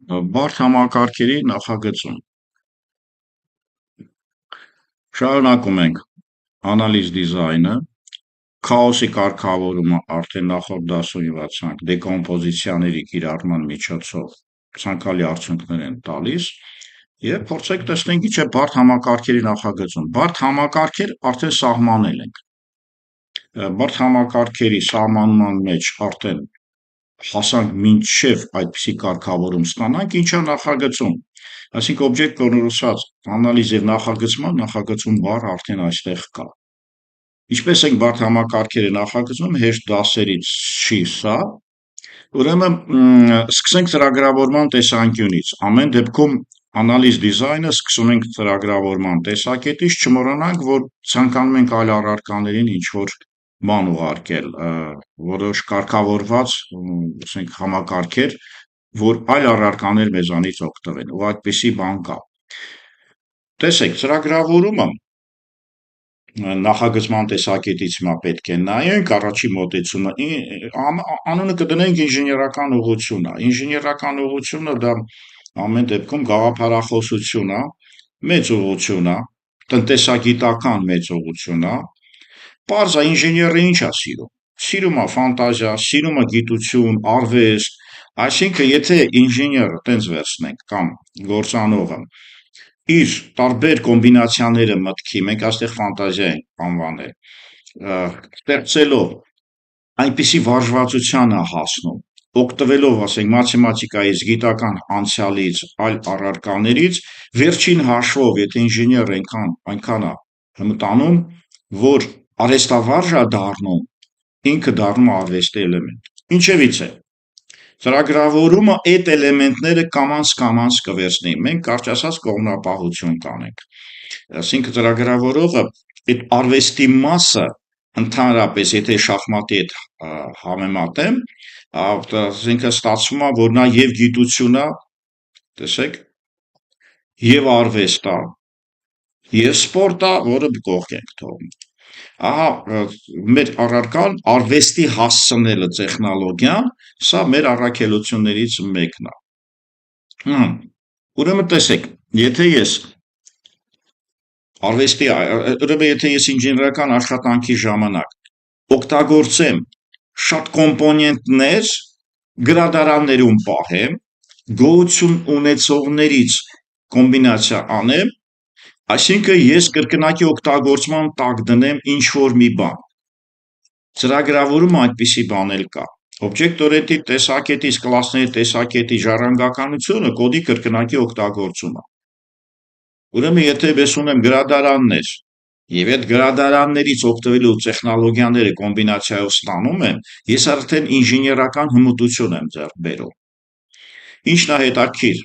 Բարդ համակարգերի նախագծում։ Շարունակում ենք անալիզ դիզայնը, քաոսի կարգավորումը արդեն նախորդ դասում յուրացանք դեկոմպոզիցիաների կիրառման միջոցով ցանկալի արդյունքներ են տալիս եւ փորձենք տեսնենք ինչ է բարդ համակարգերի նախագծում։ Բարդ համակարգեր արդեն սահմանել ենք։ Բարդ համակարգերի սահմանման մեջ արդեն հասանք մինչև այդպիսի կարգավորում ստանանք, ինչ է նախագծում։ Այսինքն օբյեկտ կորնորսած անալիզ եւ նախագծում բառը արդեն այստեղ կա։ Ինչպես ենք բարդ համակարգերը նախագծում, հեշտ դասերից չի սա։ Ուրեմն սկսենք ծրագրավորման տեսանկյունից։ Ամեն դեպքում անալիզ դիզայնը սկսում ենք ծրագրավորման տեսակետից, չմոռանանք, որ ցանկանում ենք այլ առարկաներին ինչ որ բան ուղարկել, որոշ կարգավորված, ասենք համակարգեր, որ այլ առարկաներ մեզանից օգտվեն, ու այդպիսի բան կա։ Տեսեք, ծրագրավորումը նախագծման տեսակետից հիմա պետք է նայենք, առաջի մոտեցումը, անունը կդնենք ինժեներական ուղղություն է, ինժեներական ուղղությունը դա ամեն դեպքում գաղափարախոսություն է, մեծ ուղղություն է, տնտեսագիտական մեծ ուղղություն է, պարզ է ինժեները ինչ է սիրում, սիրում է ֆանտազիա, սիրում է գիտություն, արվեստ, այսինքն եթե ինժեները տենց վերցնենք կամ գործանողը իր տարբեր կոմբինացիաները մտքի, մենք այստեղ ֆանտազիա ենք անվանել, ստեղծելով այնպիսի վարժվածության է հասնում, օգտվելով, ասենք, մաթեմատիկայից, գիտական անցյալից, այլ առարկաներից, վերջին հաշվով, եթե ինժեները այնքան է հմտանում, որ արհեստավարժ է դառնում, ինքը դառնում է արվեստի էլեմենտ։ Ինչևից է, ծրագրավորումը այդ էլեմենտները կամաց կվերցնի, մենք կարճ ասած կողմնապահություն կանենք, այսինքն ծրագրավորողը այդ արվեստի մասը ընդհանրապես, եթե շախմատի հետ համեմատեմ, այսինքն ստացվում է, որ նա եւ գիտություն է, տեսեք, եւ արվեստ է, եւ սպորտ է, որը կողք ենք թողնում։ Ահա մեր առարկան արվեստի հասցնելը տեխնոլոգիան, սա մեր առաքելություններից մեկն է։ Ուրեմն տեսեք, եթե ես ինժեներական աշխատանքի ժամանակ օգտագործեմ շատ կոմպոնենտներ, գրադարաններում պահեմ, գոյություն ունեցողներից կոմբինացիա անեմ, այսինքն ես կրկնակի օգտագործման տակ դնեմ ինչ-որ մի բան։ Ծրագրավորումը այդպիսի բան էլ կա։ Օբյեկտ-օրիենտի տեսակետից, կլասների տեսակետի ժառանգականությունը կոդի կրկնակի օգտագործում է։ Ուրեմն եթե ես ունեմ գրադարաններ եւ այդ գրադարաններից օգտվելու տեխնոլոգիաները կոմբինացիայով ստանում եմ, ես արդեն ինժեներական հմտություն եմ ձեռք բերում։ Ինչն է հետաքրքիր։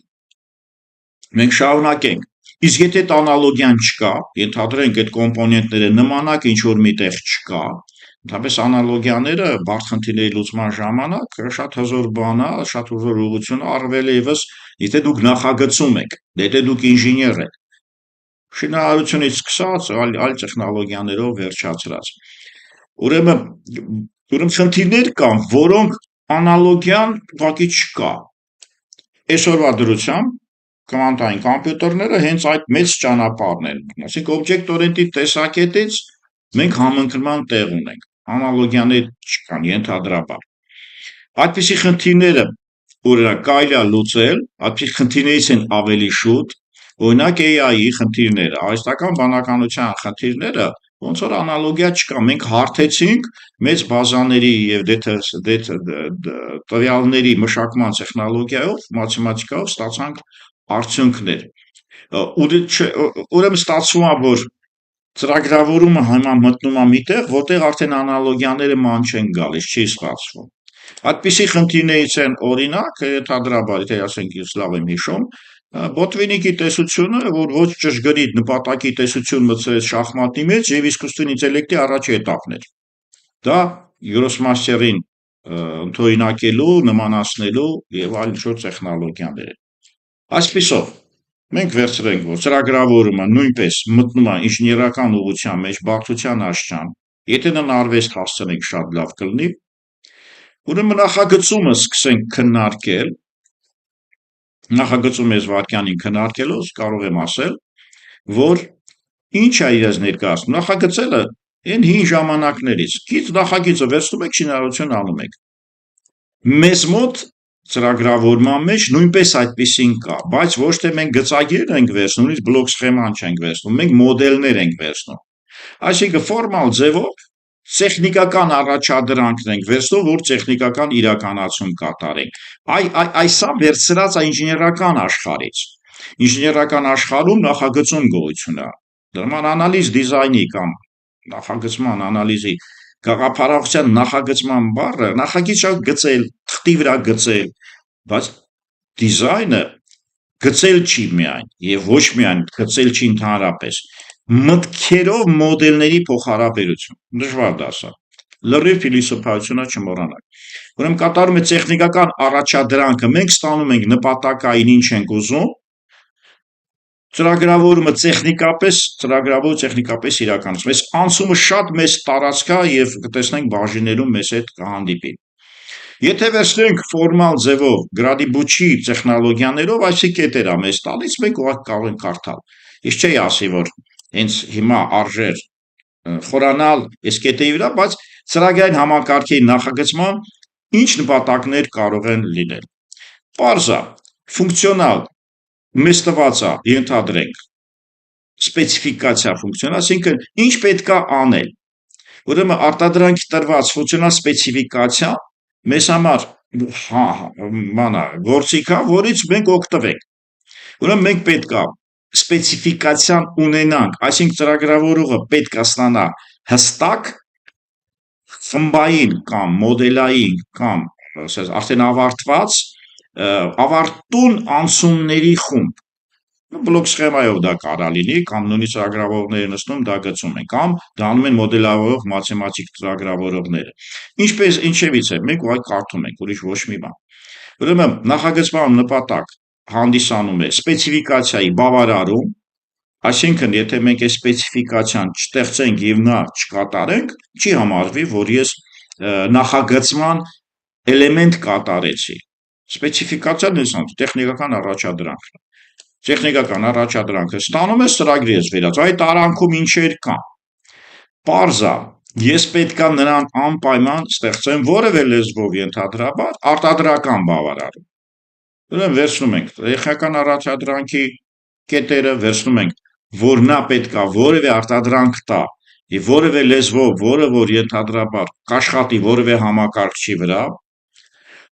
Մենք շարունակենք։ Իսկ եթե այդ անալոգիան չկա, ենթադրենք այդ կոմպոնենտները նմանակ ինչ-որ միտեղ չկա, ընդհանրապես անալոգիաները բարդ խնդիրների լուծման ժամանակ շատ հզոր բան է, շատ հզոր ուղղություն է, առավել ևս եթե դուք նախագծում եք, եթե դուք ինժեներ եք, շինարարությունից սկսած այլ տեխնոլոգիաներով վերջացրած։ Ուրեմն խնդիրներ կան, որոնք անալոգիան ուղղակի չկա։ Այսօրվա դրությամբ կվանտային կոմպյուտերները հենց այդ մեծ ճանապարհն են, այսինքն օբյեկտ-օրիենտի տեսակետից մենք համընկնման տեղ ունենք, անալոգիաներ չկան ենթադրաբար։ Այդպիսի խնդիրները, օրինակ, կարելի է լուծել, այդպիսի խնդիրներից են ավելի շուտ, օրինակ AI-ի խնդիրները, արհեստական բանականության խնդիրները, ոնց որ անալոգիա չկա, մենք հարթեցինք մեծ բազաների եւ տվյալների մշակման տեխնոլոգիայով, մաթեմատիկայով ստացանք արդյունքներ։ Ուրեմն ստացվում է, որ ծրագրավորումը հիմա մտնում է միտեղ, որտեղ արդեն անալոգիաները ման չեն գալիս, չի ստացվում։ Այդպիսի խնդիրներից են օրինակ, ենթադրաբար, եթե ասենք ես լավ եմ հիշում, Բոտվինիկի տեսությունը, որ ոչ ճշգրիտ նպատակի տեսություն մտցրեց շախմատի մեջ եւ իսկույն ինտելեկտի առաջի էտապն էր։ Դա Գրոսմաստերին ընդօրինակելու, նմանացնելու եւ այլ ինչ-որ տեխնոլոգիաներ են։ Այսպիսով, մենք վերցրենք, որ ծրագրավորումը նույնպես մտնում է ինժեներական ուղղության մեջ, բարդության աշճան, եթե նա արվեստ հասցնենք շատ լավ կլինի, ուրեմն նախագծումը սկսենք քննարկել, նախագծում ես վարքյանին քննարկելով կարող եմ ասել, որ ինչ է իրենց ներկայացնում, նախագծելը այն հին ժամանակներից, գիծ նախագիծը վերցնում եք, շինարարություն անում եք։ Մեզ մոտ ծրագրավորման մեջ նույնպես այդպիսին կա, բայց ոչ թե մենք գծագիր ենք վերցնում, նույնիսկ բլոկ սխեման չենք վերցնում, մենք մոդելներ ենք վերցնում։ Այսինքն ֆորմալ ձևով տեխնիկական առաջադրանքն ենք վերցնում, որ տեխնիկական իրականացում կատարենք։ Այսա վերցրած է ինժեներական աշխարհից։ Ինժեներական աշխարհում նախագծում գոյություն է։ Դրան անալիզ դիզայնի կամ նախագծման անալիզի գաղափարախոսության նախագծման բառը նախագիծը գծել, թղթի վրա գծել, բայց դիզայնը գծել չի միայն եւ ոչ միայն գծել չի ընդհանրապես մտքերով մոդելների փոխհարաբերություն դժվար դասա լրիվ փիլիսոփայությունը չմոռանալ ուրեմն կատարում է տեխնիկական առաջադրանքը մենք ստանում ենք նպատակային ինչ ենք ուզում ծրագրավորումը տեխնիկապես իրականացում այս անցումը շատ մեծ տարածք է եւ կտեսնենք բաժիններում մեզ հետ կհանդիպի Եթե վերցնենք ֆորմալ ձևով գրադի բուչի տեխնոլոգիաներով, այսի կետեր է մեզ տալիս, մենք ուղղակի կարող ենք կարդալ։ Ես չէի ասի, որ հենց հիմա արժեր խորանալ այս կետերի վրա, բայց ծրագրային համակարգի նախագծման ինչ նպատակներ կարող են լինել։ Պարզա, ֆունկցիոնալ, մեզ տված է, ենթադրենք, սպեցիֆիկացիա ֆունկցիոնալ, ասինքն ինչ պետք է անել։ Ուրեմն արտադրանքի տրված ֆունկցիոնալ սպեցիֆիկացիա մեզ համար գործիք է, որից մենք օգտվենք։ Ուրեմն մենք պետք է սպեցիֆիկացիան ունենանք, այսինքն ծրագրավորողը պետք է ստանա հստակ խմբային կամ մոդելային կամ արդեն ավարտված ավարտուն անցումների խումբ բլոկ սխեմայով դա կարա լինի կամ նույնիսկ ծրագրավորողները նստում դա գծում են կամ դա անում են մոդելավորող մաթեմատիկ ծրագրավորողները ինչևից է մենք ուղղակի կարդում ենք ուրիշ ոչ մի բան ուրեմն նախագծման նպատակ հանդիսանում է սպեցիֆիկացիայի բավարարում այսինքն եթե մենք այս սպեցիֆիկացիան չստեղծենք եւ նա չկատարենք չի համարվի որ ես նախագծման էլեմենտ կատարեցի սպեցիֆիկացիան տեխնիկական առաջադրանքն տեխնիկական առաջադրանքը ստանում ես ծրագրի ես վերած այդ արանքում ինչեր կան Պարզա ես պետքա նրան անպայման ստեղծեմ որևէ լեզվով ենթադրաբար արտադրական բավարարում ուրեմն վերցնում ենք տեխնիկական առաջադրանքի կետերը վերցնում ենք որ նա պետքա որևէ արտադրանք տա եւ որևէ լեզվով որը որ ենթադրաբար կաշխատի որևէ համակարգչի վրա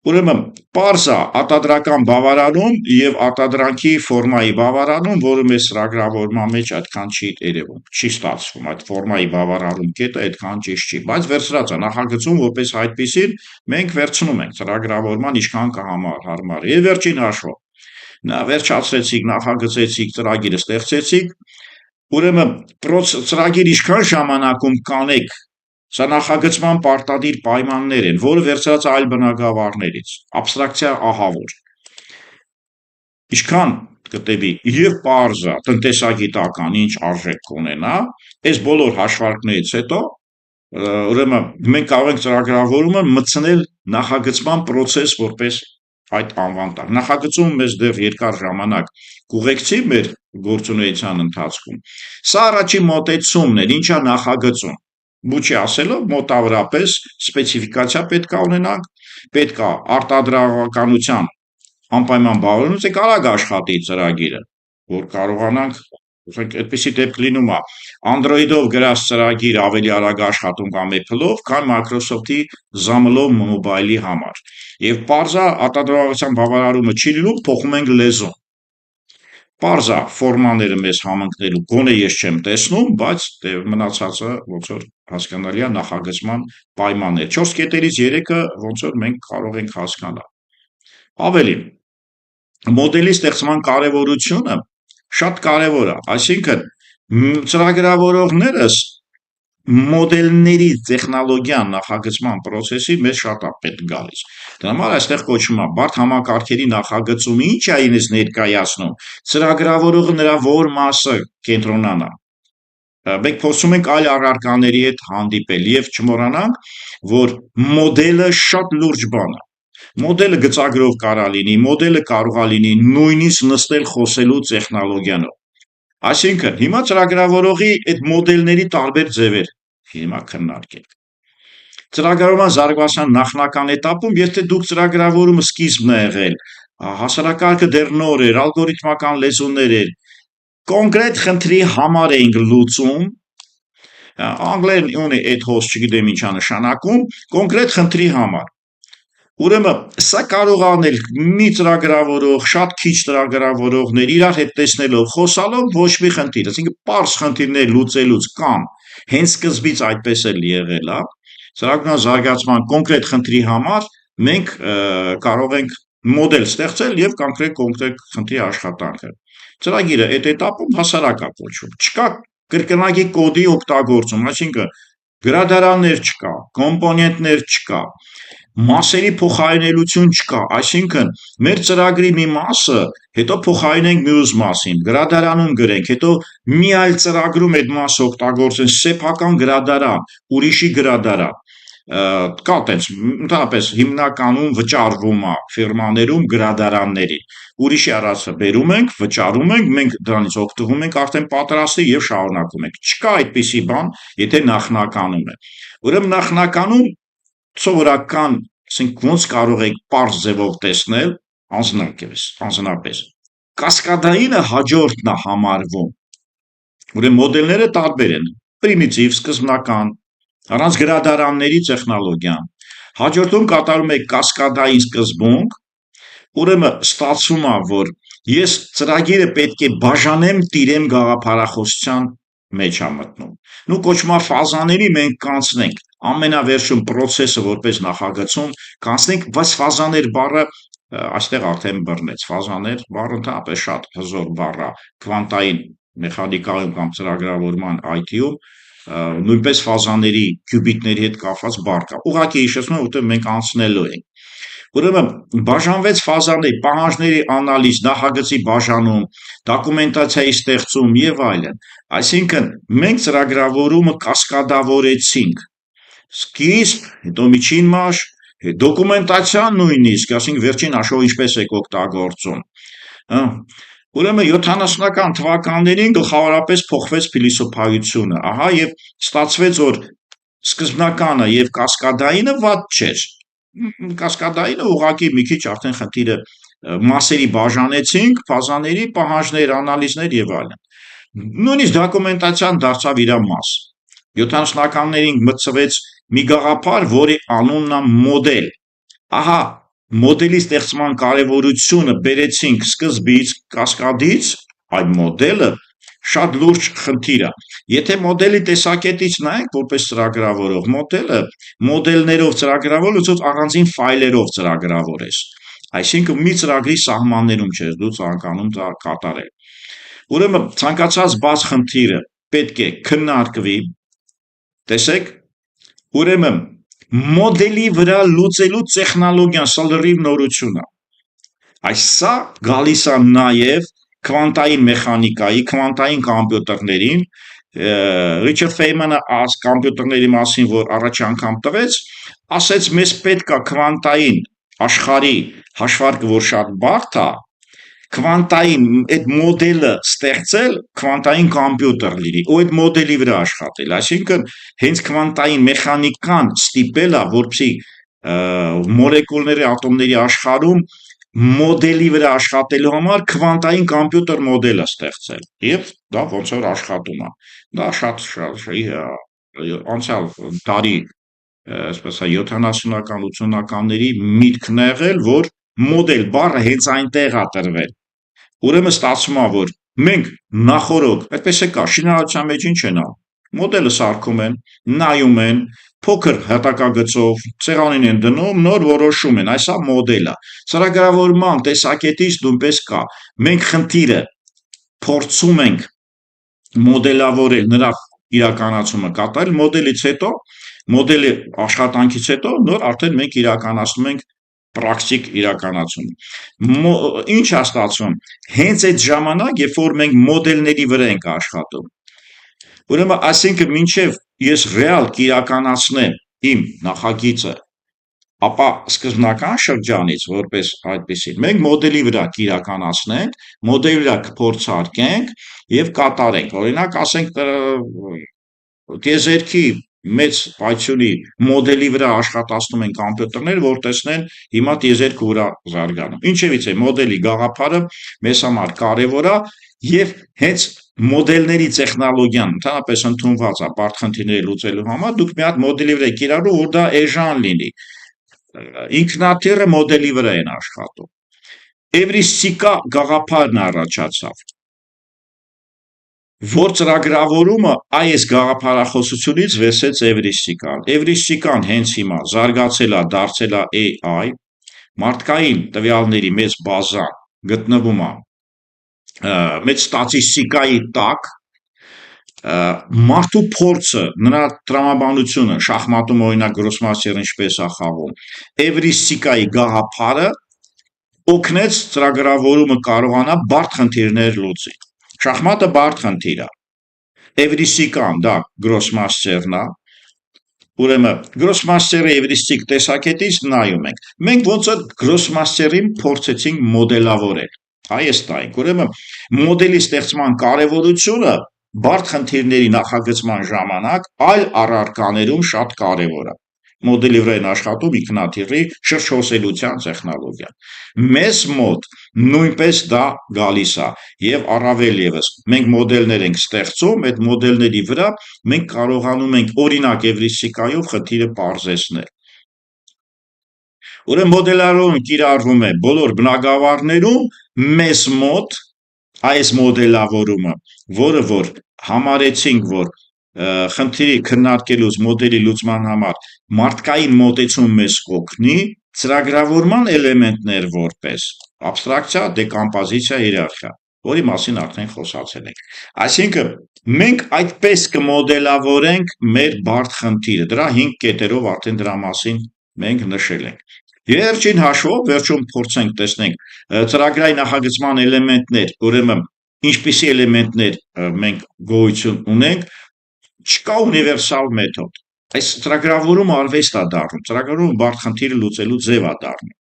Ուրեմն պարզ է արտադրական բավարարում եւ արտադրանքի ֆորմայի բավարարում, որը մեզ ծրագրավորման մեջ այդքան չի երևում, չի ստացվում, այդ ֆորմայի բավարարում կետը այդքան ճիշտ չի, բայց վերցրած է նախագծում որպես այդպեսին մենք վերցնում ենք ծրագրավորման ինչքան կհարմար եւ վերջին հաշվով նա վերջացրեցիք, նախագծեցիք, ծրագիրը ստեղծեցիք, ուրեմն ծրագիր ինչքան ժամանակում կանեք Սա նախագծման պարտադիր պայմաններ են, որը վերցրած այլ բնագավառներից, աբստրակցիա ահավոր։ Ինչքան կտևի եւ պարզա տնտեսագիտական ինչ արժեք կունենա, այս բոլոր հաշվարկներից հետո ուրեմն մենք կարող ենք ծրագրավորումը մտցնել նախագծման process որպես այդ անվան տակ։ Նախագծում մեզ դեռ երկար ժամանակ կուղեկցի մեր գործունեության ընթացքում։ Սա առաջին մոտեցումն է, ինչա նախագծում։ Բուչի ասելով մոտավորապես սպեցիֆիկացիա պետք է ունենանք, պետք է արտադրականության անպայման բավարարություն է կարող աշխատի ծրագիրը, որ կարողանանք այդպեսի դեպք լինում է Android-ով գրած ծրագիր ավելի արագ աշխատում կամ Apple-ով, քան Microsoft-ի ZAML-ով մոբայլի համար։ Եվ պարզա արտադրողական բավարարումը չի լինում, փոխում ենք լեզուն։ Պարզա ֆորմաները մեզ համընկնելու գոնե ես չեմ տեսնում, բայց մնացածը ոնց որ հասկանալի է նախագծման պայմաններ։ 4 կետերից 3-ը ոնց որ մենք կարող ենք հասկանալ։ Ավելին, մոդելի ստեղծման կարևորությունը շատ կարևոր է, այսինքն ծրագրավորողներս մոդելների տեխնոլոգիան նախագծման process-ի մեզ շատ է պետք գալիս։ Դրա համար այստեղ կոչվում է բարդ համակարգերի նախագծումը ինչ է ինձ ներկայացնում։ Ծրագրավորողը նրա որ մասը կենտրոնանա։ Մենք փորձում ենք այլ առարկաների հետ հանդիպել եւ չմոռանանք, որ մոդելը շատ լուրջ բան է։ Մոդելը գծագրով կարա լինի, մոդելը կարող է լինի նույնիսկ նստել խոսելու տեխնոլոգիանով։ Այսինքն, հիմա ծրագրավորողի այդ մոդելների տարբեր ձևեր հիմա քննարկենք։ Ծրագրավորման զարգացման նախնական этаպում, եթե դուք ծրագրավորումը սկիզբն է եղել, հասարակարգը դեռ նոր էր, ալգորիթմական լեզուներ էր, կոնկրետ խնդրի համար էինք լուծում, անգլերեն ունի այդ հոս չգիտեմ ինչա նշանակում, կոնկրետ խնդրի համար։ Ուրեմն սա կարող անել մի ծրագրավորող, շատ քիչ ծրագրավորողներ իրար հետ տեսնելով, խոսալով ոչ մի խնդիր, այսինքն պարզ խնդիրներ լուծելուց կամ հենց սկզբից այդպես էլ եղել է, ծրագրական զարգացման կոնկրետ խնդրի համար մենք կարող ենք մոդել ստեղծել եւ կոնկրետ խնդրի աշխատանքը։ Ծրագիրը այդ этаպում հասարակ է կոչվում։ Չկա կրկնակի կոդի օգտագործում, այսինքն գրադարաններ չկա, կոմպոնենտներ չկա, մասերի փոխարինելություն չկա, այսինքն մեր ծրագրի մի մասը հետո փոխարինենք մյուս մասին, գրադարանում գրենք, հետո մի այլ ծրագրում այդ մասը օգտագործենք, սեփական գրադարան, ուրիշի գրադարան, կա տենց ընդհանրապես հիմնականում վճարվում է ֆիրմաներում գրադարաններին, ուրիշի արածը բերում ենք, վճարում ենք, մենք դրանից օգտվում ենք արդեն պատրաստի եւ շարունակում ենք։ Չկա այդպիսի բան, եթե նախնականում է։ Ուրեմն նախնականում սովորական, ասենք ոնց կարող եք պարզ ձևով տեսնել անձնապես։ Կասկադայինը հաջորդն է համարվում։ Ուրեմն մոդելները տարբեր են։ Պրիմիտիվ, սկզբնական, առանց գրադարանների տեխնոլոգիան։ Հաջորդում կատարում եք կասկադային սկզբունք, ուրեմն ստացվում է, որ ես ծրագիրը պետք է բաժանեմ, տիրեմ գաղափարախոսության մեջ է մտնում։ Նու կոչվում է ֆազաների մենք կանցնենք ամենավերջում process-ը որպես նախագծում կանցնենք, բայց ֆազաներ բառը այստեղ արդեն բռնեց։ Ֆազաներ բառը ընդհանրապես շատ հզոր բառ է քվանտային մեխանիկայում կամ ծրագրավորման IT-ում, նույնպես ֆազաների կյուբիտների հետ կապված բառ կա։ Ուղղակի հիշեցնում եմ, որտեղ մենք անցնելու ենք։ Ուրեմն բաժանվեց ֆազաների, պահանջների անալիզ, նախագծի բաժանում, դոկումենտացիայի ստեղծում եւ այլն։ Այսինքն մենք ծրագրավորումը կասկադավորեցինք։ Սկիզբ, հետո միջին մաս, դոկումենտացիան նույնիսկ, ասենք վերջին հաշվով ինչպես եք օգտագործում։ Ուրեմն 70-ական թվականներին գլխավորապես փոխվեց փիլիսոփայությունը, ահա եւ ստացվեց, որ սկզբնականը եւ կասկադայինը վատ չէր։ Կասկադայինը ուղղակի մի քիչ արդեն խնդիրը մասերի բաժանեցինք, ֆազաների, պահանջներ, անալիզներ եւ այլն։ Նույնիսկ դոկումենտացիան դարձավ իր մաս։ 70-ականներին մտցվեց մի գաղափար, որի անունն է մոդել։ Ահա մոդելի ստեղծման կարևորությունը բերեցինք սկզբից, կասկադից, այդ մոդելը շատ լուրջ խնդիր է։ Եթե մոդելի տեսակետից նայենք որպես ծրագրավորող, մոդելը մոդելներով ծրագրավորել ուզած առանձին ֆայլերով ծրագրավորես։ Այսինքն մի ծրագրի սահմաններում չես դու ցանկանում դա կատարել։ Ուրեմն ցանկացած բաց խնդիրը պետք է քննարկվի։ Տեսեք, ուրեմն մոդելի վրա լուծելու տեխնոլոգիան սա լրիվ նորություն է։ Այս սա գալիս է նաև քվանտային մեխանիկայի, քվանտային կոմպյուտերներին, Ռիչարդ Ֆեյմանը կոմպյուտերների մասին, որ առաջ անգամ տվեց, ասեց մեզ պետք է քվանտային աշխարհի հաշվարկը, որ շատ բարդ է, քվանտային այդ մոդելը ստեղծել, քվանտային կոմպյուտեր լինի, ու այդ մոդելի վրա աշխատել, այսինքն հենց քվանտային մեխանիկան ստիպել է, որպեսզի մոլեկուլների, ատոմների աշխարհում մոդելի վրա աշխատելու համար քվանտային կոմպյուտեր մոդելը ստեղծել եւ դա ոնց որ աշխատում է։ Դա շատ անցյալ տարի, այսպես 70-ական, 80-ականների միտքն է եղել, որ մոդել բառը հենց այնտեղ է տրվել։ Ուրեմն ստացվում է, որ մենք նախորոք, այդպես է կա, շինարարության մեջ ինչ են անում։ Մոդելը սարքում են, նայում են, փոքր հատակագծով ցեղանին են դնում, նոր որոշում են, այսա մոդելը։ Ծրագրավորման տեսակետից նույնպես կա։ Մենք խնդիրը փորձում ենք մոդելավորել, նրա իրականացումը կատարել, մոդելից հետո, մոդելի աշխատանքից հետո նոր արդեն մենք իրականացնում ենք պրակտիկ իրականացում։ Ինչ է ստացվում։ Հենց այդ ժամանակ, երբ որ մենք մոդելների վրա ենք աշխատում, ուրեմն այսինքն մինչև ես ռեալ կիրականացնեմ իմ նախագիծը, ապա սկզբնական շրջանից որպես այդպեսին մենք մոդելի վրա կիրականացնենք, մոդելի վրա կփորձարկենք եւ կատարենք։ Օրինակ, ասենք տիեզերքի մեծ պայթյունի մոդելի վրա աշխատացնում են համբյուտերներ, որ տեսնեն հիմա տիեզերքը ուր է զարգանում։ Ինչևից է մոդելի գաղափարը մեզ համար կարևոր է եւ հենց մոդելների տեխնոլոգիան ընդհանրապես ընդունված է բարդ խնդիրների լուծելու համար, դուք մի հատ մոդելի վրա կիրառու, որ դա էժան լինի։ Ինքնաթիռը մոդելի վրա են աշխատում։ Էվրիստիկա գաղափարն առաջացավ, որ ծրագրավորումը այս գաղափարախոսությունից վեցեց էվրիստիկան։ Էվրիստիկան հենց հիմա զարգացել է, դարձել է AI, մարդկային տվյալների մեծ բազան գտնվում է մեծ ստատիստիկայի տակ, մարդու փորձը, նրա տրամաբանությունը, շախմատում օրինակ գրոսմաստերը ինչպես է խաղում, էվրիստիկայի գաղափարը օգնեց ծրագրավորումը կարողանա բարդ խնդիրներ լուծի։ Շախմատը բարդ խնդիր է։ Էվրիստիկան դա գրոսմաստերն է։ Ուրեմն գրոսմաստերը էվրիստիկ տեսակետից նայում ենք։ Մենք ոնց որ գրոսմաստերին փորձեցինք մոդելավորել։ Հայաստան։ Ուրեմն մոդելի ստեղծման կարևորությունը բարդ խնդիրների նախագծման ժամանակ այլ առարկաներում շատ կարևոր է։ Մոդելի վրա են աշխատում ինքնաթիռի շրջհոսելիության տեխնոլոգիան։ Մեզ մոտ նույնպես դա գալիս է եւ առավել եւս մենք մոդելներ ենք ստեղծում, այդ մոդելների վրա մենք կարողանում ենք օրինակ էվրիստիկայով խնդիրը պարզեցնել։ Ուրեմն մոդելավորումը կիրառվում է բոլոր բնագավառներում, մեզ մոտ այս մոդելավորումը, որը որ համարեցինք, որ խնդիրի քննարկելուց մոդելի լուծման համար մարդկային մոտեցում մեզ կօգնի, ծրագրավորման էլեմենտներ որպես աբստրակցիա, դեկոմպոզիցիա, հիերարխիա, որի մասին արդեն խոսացել ենք։ Այսինքն մենք այդպես կմոդելավորենք մեր բարդ խնդիրը, դրա 5 կետերով արդեն դրա մասին մենք նշել ենք։ Վերջին հաշվով, վերջում փորձենք տեսնենք ծրագրային նախագծման էլեմենտներ, ուրեմն ինչպիսի էլեմենտներ մենք գոյություն ունենք, չկա ունիվերսալ մեթոդ։ Այս ծրագրավորումը արվեստ է դառնում, ծրագրավորումը բարդ խնդիրը լուծելու ձև է դառնում։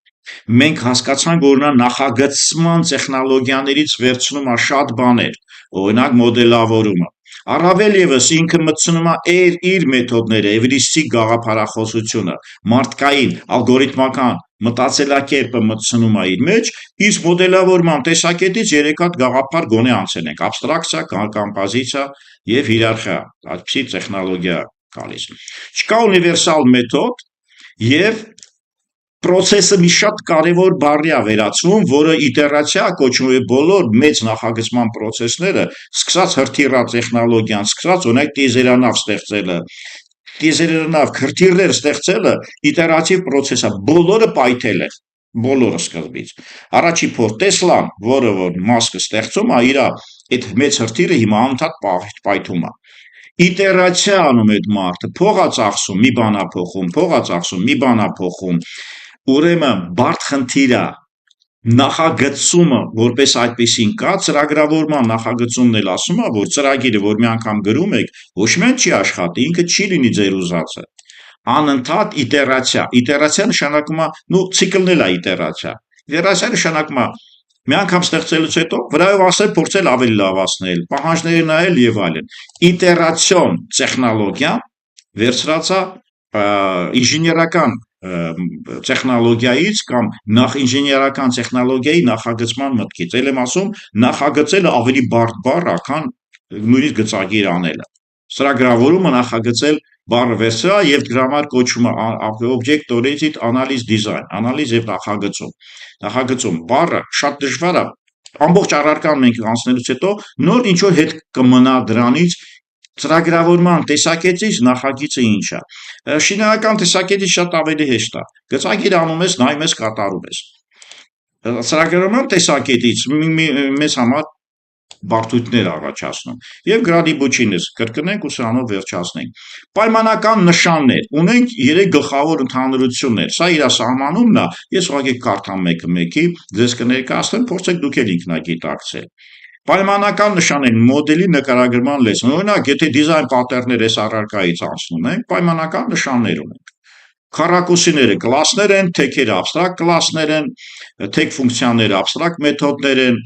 Մենք հասկացանք, որ նա նախագծման տեխնոլոգիաներից վերցնում է շատ բաներ, օրինակ մոդելավորումը։ Առավել եւս ինքը մտցնում է իր մեթոդները, էվրիստիկ գաղափարախոսությունը, մարդկային ալգորիթմական մտածելակերպը մտցնում է իր մեջ, իսկ մոդելավորման տեսակետից 3 հատ գաղափար գոնե անցել ենք՝ աբստրակցիա, կոմպոզիցիա եւ հիերարխիա, այդպիսի տեխնոլոգիա գալիս։ Չկա ունիվերսալ մեթոդ եւ process-ը մի շատ կարևոր բառի է վերածվում, որը իտերացիա կոչվում է բոլոր մեծ նախագծման process-ները, սկսած հրթիռատեխնոլոգիան, սկսած օրինակ տիեզերանավ ստեղծելը, տիեզերանավ հրթիռներ ստեղծելը իտերատիվ process է, բոլորը պայթել է, բոլորը սկզբից։ Առաջի փորձ Տեսլան, որը որ Մասկը ստեղծում է, իր այդ մեծ հրթիռը հիմա անդադ պայթում է։ Իտերացիա անում այդ մարդը, փող է ծախսում, մի բան է փոխում, փող է ծախսում, մի բան է փոխում։ Ուրեմն բարդ խնդիրը նախագծումը որպես այդպեսին կա, ծրագրավորման նախագծումն էլ ասում է, որ ծրագիրը, որ մի անգամ գրում եք, ոչ միայն չի աշխատի, ինքը չի լինի ձեր ուզածը։ Անընդհատ իտերացիա։ Իտերացիա նշանակում է, ցիկլն էլ է իտերացիա։ Իտերացիա նշանակում է մի անգամ ստեղծելուց հետո վրայով ասել, փորձել ավելի լավացնել, պահանջները նայել եւ այլն։ Իտերացիոն տեխնոլոգիա վերցրած է ինժեներական տեխնոլոգիայից կամ ինժեներական տեխնոլոգիայի նախագծման մտքից։ Էլ եմ ասում, նախագծելը ավելի բարդ բառ է, քան նույնիսկ գծագիր անելը։ Ծրագրավորումը նախագծել բառը վերցրա եւ դրա համար կոչվում է object oriented analysis design, անալիզ եւ նախագծում։ Նախագծում բառը շատ դժվար է, ամբողջ առարկան մենք անցնելուց հետո նոր ինչ որ հետ կմնա դրանից ծրագրավորման տեսակետից նախագիծը ինչ է։ Շինարարական տեսակետից շատ ավելի հեշտ է։ Գծագիր անում ես, նայում ես, կատարում ես։ Ծրագրավորման տեսակետից մեզ համար բարդություններ առաջացնում եւ գրադի բուչինս կրկնենք ու սրանով վերջացնենք։ Պայմանական նշաններ ունենք 3 գլխավոր ընդհանրություններ, սա իր սահմանումն է, ես ուղղակի կարդամ մեկը-մեկի, ձեզ կներկայացնեմ, փորձեք դուք էլ ինքնագիտակցել։ Պայմանական նշաններ մոդելի նկարագրման լեզուն, օրինակ եթե դիզայն պատերներ այս առարկայից անցնում ենք, պայմանական նշաններ ունենք։ Քառակուսիները կլասներ են, թեքերը abstract կլասներ են, թեք ֆունկցիաները abstract մեթոդներ են,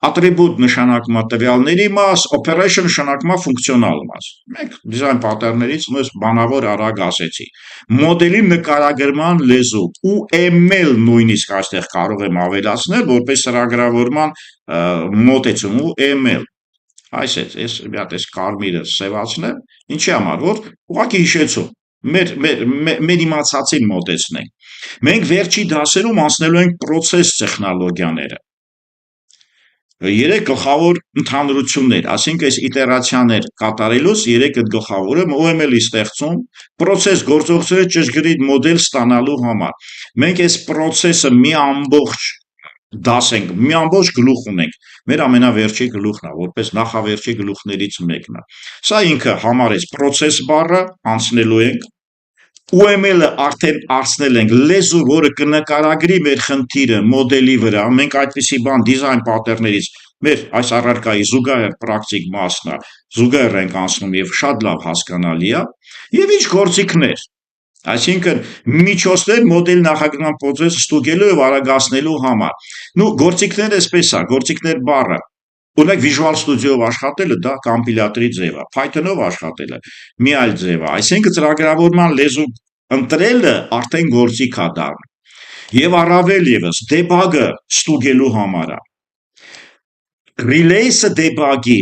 attribute նշանակում է տվյալների մաս, operation նշանակում է ֆունկցիոնալ մաս։ Մենք դիզայն պատերներից ես բանավոր արագ ասեցի։ Մոդելի նկարագրման լեզու UML նույնիսկ այստեղ կարող եմ ավելացնել, որպես ծրագրավորման մոտեցում UML։ Այս մի հատ էս կարմիրը սևացնեմ, ինչի համար, որ ուղղակի հիշեցում մեր իմացածին մոտեցնենք։ Մենք վերջի դասերում անցնելու ենք process տեխնոլոգիաները։ 3 գլխավոր ընդհանրություններ, այսինքն այս իտերացիաներ կատարելուց 3 գլխավորը OML-ի ստեղծում, process գործողությունների ճշգրիտ մոդել ստանալու համար։ Մենք այս process-ը մի ամբողջ դաս ենք, մի ամբողջ գլուխ ունենք։ Մեր ամենավերջի գլուխն է, որպես նախավերջի գլուխներից մեկն է։ Սա ինքը համարեց process բառը, անցնելու ենք UML-ը արդեն արցնել ենք լեզու, որը կնկարագրի մեր խնդիրը մոդելի վրա, մենք այդպիսի բան դիզայն պատերներից մեր այս առարկայի զուգահեռ պրակտիկ մասն է, զուգահեռ ենք անցնում եւ շատ լավ հասկանալի է, եւ ինչ գործիքներ, այսինքն միջոցներ մոդել նախագծման process-ը ստուգելու եւ արագացնելու համար։ Գործիքները այսպես է, գործիքներ բառը Օրինակ Visual Studio-ով աշխատելը դա կոմպիլյատորի ձև է, Python-ով աշխատելը մի այլ ձև է, այսինքն ծրագրավորման լեզու ընտրելը արդեն գործիք է դառնում։ Եվ առավել եւս debug-ը ստուգելու համար է։ Relay-ը debug-ի,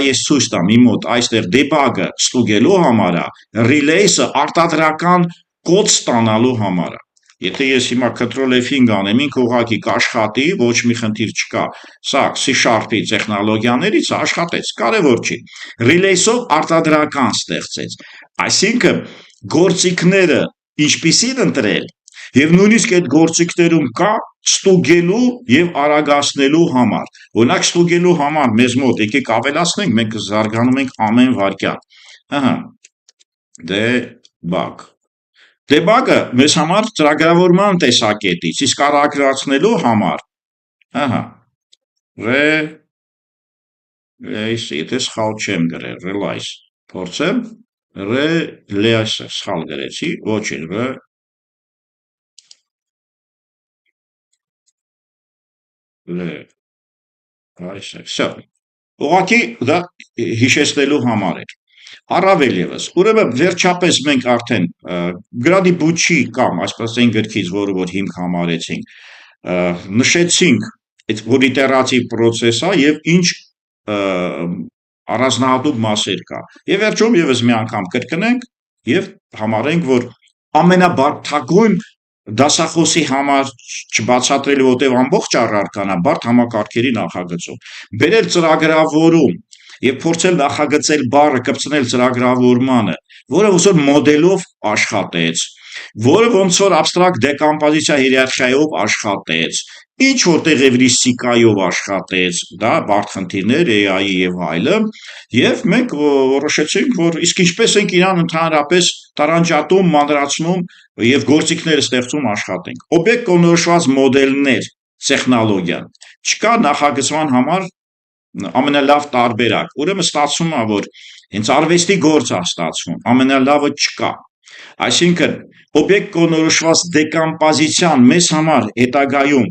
ես ցույց տամ իմ մոտ այստեղ debug-ը ստուգելու համար է, relay-ը արտադրական կոդ ստանալու համար է։ Եթե ես հիմա Ctrl F5 անեմ, ինքը ուղղակի կաշխատի, ոչ մի խնդիր չկա։ Սա C# տեխնոլոգիաներից աշխատեց, կարևոր չի։ Relay-ով արտադրական ստեղծեց։ Այսինքն գործիքները ինչպիսին ընտրել եւ նույնիսկ այդ գործիքներում կա ստուգելու եւ արագացնելու համար։ Օրինակ ստուգելու համար մեզ մոտ եկեք ավելացնենք, մենք կզարգանում ենք ամեն վայրկյան։ Debug Debug-ը մեզ համար ծրագրավորման տեսակետից, իսկ արագացնելու համար, եթե սխալ չեմ գրել, realize, փորձեմ, realize սխալ գրեցի, ոչինչ, ուղղակի դա հիշեցնելու համար էր։ Առավել եւս, ուրեմն վերջապես մենք արդեն գրադի բուչի կամ այսպես այն գրքից, որ հիմք համարեցինք, նշեցինք այդ որ իտերատիվ process է եւ ինչ առանձնահատուկ մասեր կա։ Եվ վերջում եւս մի անգամ կրկնենք եւ համարենք, որ ամենաբարդագույն դասախոսի համար չբացատրելու, որտեղ ամբողջ առարական է բարդ համակարգերի նախագծում։ Բերել ծրագրավորում եւ փորձել նախագծել բառը կպցնել ծրագրավորմանը, որը ոնց որ մոդելով աշխատեց, որը ոնց որ abstract դեկոմպոզիցիա հիերարխիայով աշխատեց, ինչ որտեղ էվրիստիկայով աշխատեց, դա բարդ խնդիրներ AI-ի եւ այլն, եւ մենք որոշեցինք, որ իսկ ինչպես ենք իրան ընդհանրապես տարանջատում, մանրացնում եւ գործիքներ ստեղծում աշխատենք։ Օբյեկտ կողմնորոշված մոդելներ տեխնոլոգիան չկա նախագծման համար ամենալավ տարբերակ, ուրեմն ստացվում է, որ հենց արվեստի գործ է ստացվում, ամենալավը չկա։ Այսինքն օբյեկտ կողմնորոշված դեկոմպոզիցիան մեզ համար հետագայում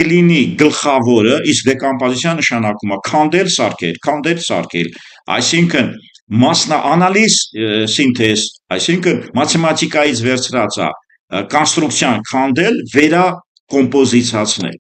կլինի գլխավորը, իսկ դեկոմպոզիցիա նշանակում է քանդել, սարքել, այսինքն մասնաանալիզ, սինթեզ, այսինքն մաթեմատիկայից վերցրած է կոնստրուկցիան քանդել, վերակոմպոզիցիացնել,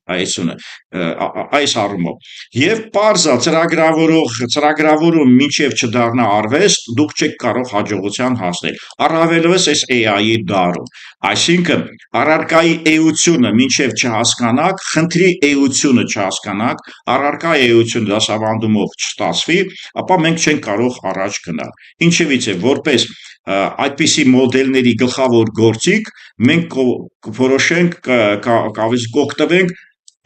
այս առումով։ Եվ պարզա ծրագրավորում մինչև չդառնա արվեստ, դուք չեք կարող հաջողության հասնել։ Առավելևս այս AI-ի դարում։ Այսինքն առարկայի էությունը մինչև չհասկանաք, խնդրի էությունը չհասկանաք, առարկա էությունը դասավանդումով չստացվի, ապա մենք չենք կարող առաջ գնալ։ Ինչևիցե, որպես այդպիսի մոդելների գլխավոր գործիք մենք կորոշենք կօգտվենք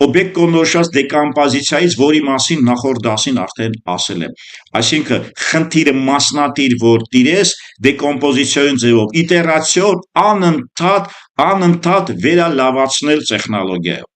օբյեկտ կողմնորոշված դեկոմպոզիցիայից, որի մասին նախորդ դասին արդեն ասել եմ։ Այսինքն խնդիրը մասնատիր, որ տիրես դեկոմպոզիցիոն ձևով, իտերացիոն անընդհատ վերալավացնել տեխնոլոգիայով։